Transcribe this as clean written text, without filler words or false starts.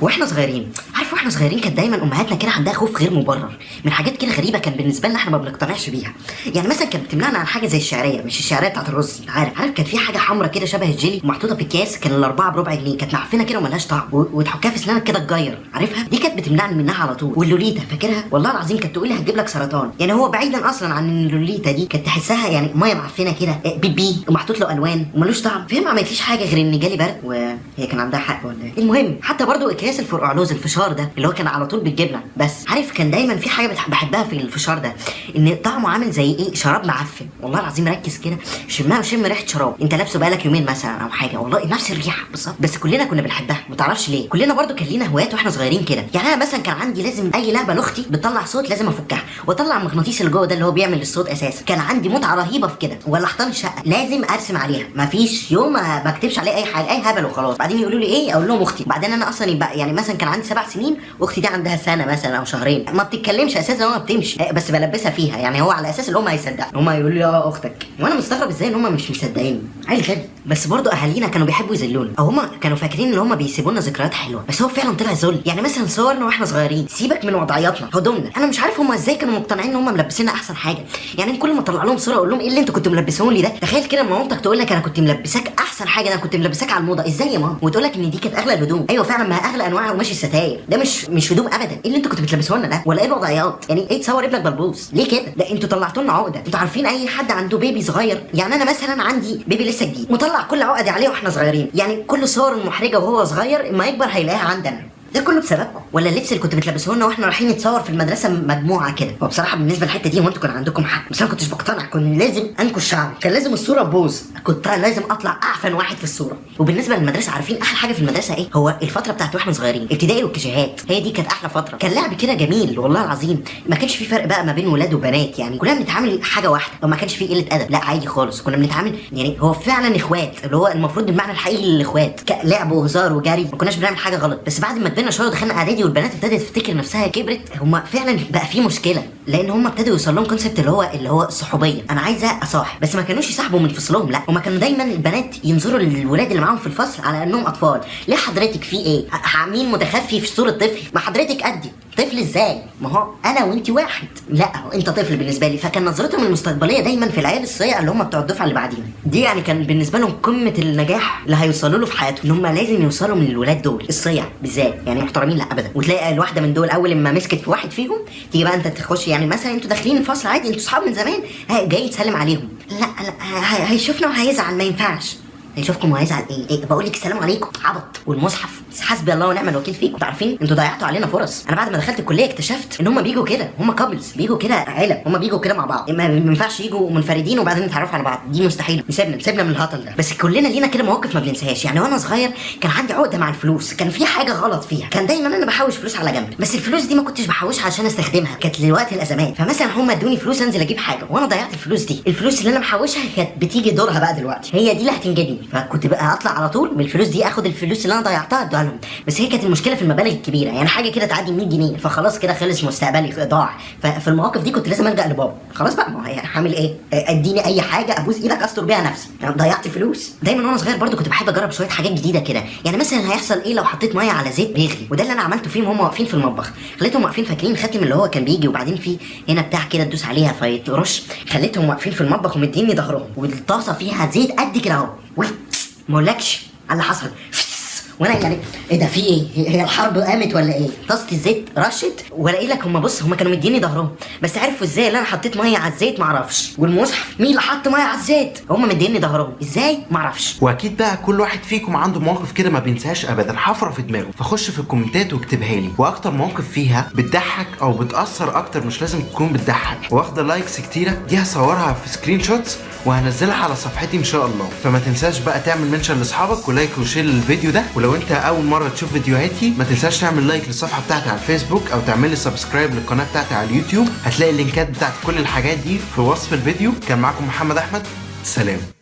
واحنا صغيرين واحنا صغيرين كانت دايما امهاتنا كده عندها خوف غير مبرر من حاجات كده غريبه، كان بالنسبه لنا احنا ما بنقتنعش بيها. يعني مثلا كانت بتمنعنا عن حاجه زي الشعريه، مش الشعريه بتاعت الرز، عارف كان في حاجه حمراء كده شبه الجيلي محطوطه في اكياس، كان الاربعه بربع جنيه، كانت معفنه كده وملهاش طعم وتحكها في اسنانك كده تجير، عارفها دي كانت بتمنعني منها على طول. واللوليتا فاكرها والله العظيم كانت تقول لي هتجيب لك سرطان. يعني هو بعيدا اصلا عن ان اللوليتا دي كانت تحسها يعني ميه معفنه كده بيبي ومحطوط له الوان وملوش طعم، فهي ما عملتليش حاجه غير ان جالي برد وهي كان عندها حق ولا ايه. المهم حتى برضو اكياس الفرقعلوز الفشار ده اللي هو كان على طول بالجبنه، بس عارف كان دايما في حاجه بحبها في الفشار ده، ان طعمه عامل زي ايه، شراب معفن. والله العظيم ركز كده شمها وشم ريحه شراب انت لابسه بقالك يومين مثلا او حاجه، والله نفس الريحه بالظبط. بس كلنا كنا بنحبها ما تعرفش ليه. كلنا برضو كان لينا هوايات واحنا صغيرين كده. يعني انا مثلا كان عندي لازم اي لعبه لاختي بتطلع صوت لازم افكها واطلع المغناطيس اللي جوه ده اللي هو بيعمل الصوت اساسا. كان عندي متعه رهيبه في كده. ولا حيطان الشقه لازم ارسم عليها، ما فيش يوم ما بكتبش عليه اي حاجه، اي هبل وخلاص. بعدين يقولوا لي ايه، اقول لهم اختي. بعدين انا اصلا يبقى يعني مثلا كان عندي 7 سنين واختي دي عندها سنه مثلا او شهرين، ما بتتكلمش اساسا وما بتمشي، بس بلبسها فيها. يعني هو على اساس اللي هم هيصدقوا، هم يقولوا لي اه اختك، وانا مستغرب ازاي ان هم مش مصدقيني. عيل غبي. بس برضو اهالينا كانوا بيحبوا يذلونا، او هم كانوا فاكرين ان هم بيسيبوا لنا ذكريات حلوه، بس هو فعلا طلع ذل. يعني مثلا صورنا واحنا صغيرين، سيبك من وضعياتنا، هدومنا، انا مش عارف هم ازاي كانوا مقتنعين ان هم ملبسينا احسن حاجه. يعني كل ما اطلع لهم صوره اقول لهم ايه اللي انتوا كنتوا ملبسون لي ده. تخيل كده لما مامتك تقول لك انا كنت ملبساك احسن حاجه، انا كنت ملبساك على الموضه، ازاي يا ماما، وتقول لك ان دي كانت اغلى الهدوم. ايوه فعلا، ما اغلى انواع قماش الستاير ده مش هدوم ابدا. ايه اللي انتوا كنتوا بتلبسوه لنا ده، ولا ايه الوضعيات؟ يعني ايه تصور ابنك بلبوس ليه كده؟ ده انتوا طلعتوا لنا عقده. انتوا عارفين اي حد عنده بيبي صغير، يعني انا مثلا عندي بيبي لسه جديد مطلع كل عقدي عليه واحنا صغيرين، يعني كل صور المحرجه وهو صغير اما يكبر هيلاقيها عندنا. ده كله بسببكم. ولا اللبس اللي كنت بتلبسوه لنا واحنا رايحين نتصور في المدرسه مجموعه كده. وبصراحه بالنسبه للحته دي وانتوا كان عندكم حق، بس انا كنتش بقتنع. كنت لازم انكش شعري، كان لازم الصوره تبوظ، كنت لازم اطلع اعفن واحد في الصوره. وبالنسبه للمدرسه، عارفين احلى حاجه في المدرسه ايه؟ هو الفتره بتاعت واحنا صغيرين، ابتدائي والكيجيهات، هي دي كانت احلى فتره. كان لعب كده جميل والله العظيم، ما كانش في فرق بقى ما بين ولاد وبنات، يعني كلنا بنتعامل حاجه واحده، وما كانش في قله ادب، لا عادي خالص، كنا بنتعامل يعني هو فعلا اخوات، اللي هو المفروض المعنى الحقيقي للاخوات، لعب وهزار وجري، ما كناش بنعمل حاجه غلط. بس بعد ما كبرنا شويه ودخلنا اعدادي والبنات ابتدت تفتكر نفسها كبرت، هم فعلا بقى في مشكله، لان هم ابتدوا يوصل لهم كونسبت اللي هو الصحوبيه. انا عايزه اصاحب، بس ما كانوش يصاحبوا من فصلهم، لا هم كانوا دايما البنات ينظروا للولاد اللي معاهم في الفصل على انهم اطفال. ليه حضرتك في ايه، مين متخفي في صوره طفل؟ ما حضرتك قدي طفل ازاي؟ ما هو انا وانت واحد، لا انت طفل بالنسبه لي. فكان نظرتهم المستقبليه دايما في العيال الصيع اللي هم بتوع الدفعه اللي بعدينا دي، يعني كان بالنسبه لهم قمه النجاح اللي هيوصلوا له في حياتهم، ان هم لازم يوصلوا من الولاد دول الصيع بالذات، يعني محترمين لا ابدا. وتلاقي الواحده من دول اول ما مسكت في واحد فيهم تيجي بقى انت تخش، يعني مثلا انتوا داخلين الفصل عادي، انتوا اصحاب من زمان، جاي تسلم عليهم، لا هيشوفنا وهيزعل، ما ينفعش. هيشوفكم وهيزعل ايه بقول لك السلام عليكم عبط. والمصحف حسبي الله ونعم الوكيل فيكم. انتوا عارفين انتوا ضيعتوا علينا فرص. انا بعد ما دخلت الكليه اكتشفت ان هم بيجوا كده، هم كابلز بيجوا كده عيله، هم بيجوا كده مع بعض، ما ينفعش يجوا منفردين وبعدين يتعرفوا على بعض، دي مستحيل. سيبنا من الهطل ده. بس كلنا لينا كده مواقف ما بننساهاش. يعني وانا صغير كان عندي عقده مع الفلوس، كان في حاجه غلط فيها، كان دايما انا بحوش فلوس على جنب، بس الفلوس دي ما كنتش بحوشها عشان استخدمها، كانت لوقت الازمات. فمثلا هم ادوني فلوس انزل اجيب حاجه وانا ضيعت الفلوس دي، الفلوس اللي انا محوشها كانت بتيجي دورها بقى دلوقتي، هي دي اللي هتنجدني. فكنت بقى اطلع على طول من الفلوس دي اخد الفلوس اللي انا ضيعتها اديها لهم. بس هي كانت المشكله في المبالغ الكبيره، يعني حاجه كده تعدي 100 جنيه فخلاص كده خلص مستقبلي ضاع. ففي المواقف دي كنت لازم الجا لبابا، خلاص بقى ما هو هعمل ايه، اديني اي حاجه ابوس ايدك استر بيها نفسي، يعني ضيعت فلوس. دايما وانا صغير برضو كنت بحب اجرب شويه حاجات جديده كده. يعني مثلا هيحصل ايه لو حطيت ميه على زيت بيغلي، وده اللي انا عملته فيهم. هم واقفين في المطبخ خليتهم واقفين فاكرين خاتم اللي هو كان بيجي وبعدين في هنا بتاع كده تدوس عليها فيترش، خليتهم واقفين في المطبخ ومديني ظهرهم والطاسه فيها زيت قد كده اهو، ما اقولكش على اللي حصل. وانا يعني ايه ده، في ايه، هي الحرب قامت ولا ايه؟ طاسه الزيت رشت والاقي لك هم كانوا مديني ظهرهم، بس عرفوا ازاي اللي انا حطيت ميه على الزيت؟ ما اعرفش. والمصحف مين اللي حط ميه على الزيت؟ هم مديني ظهرهم ازاي؟ ما اعرفش. واكيد بقى كل واحد فيكم عنده مواقف كده ما بينساهاش ابدا، حفره في دماغه، فخش في الكومنتات واكتبها لي. واكتر مواقف فيها بتضحك او بتاثر اكتر، مش لازم تكون بتضحك، واخده لايكس كتيره، دي هصورها في سكرين شوتس وهنزلها على صفحتي ان شاء الله. فما تنساش بقى تعمل منشن لاصحابك ولايك وشير للفيديو ده. ولو انت اول مره تشوف فيديوهاتي ما تنساش تعمل لايك للصفحه بتاعتي على الفيسبوك او تعمل لي سبسكرايب للقناه بتاعتي على اليوتيوب. هتلاقي اللينكات بتاعت كل الحاجات دي في وصف الفيديو. كان معاكم محمد احمد، سلام.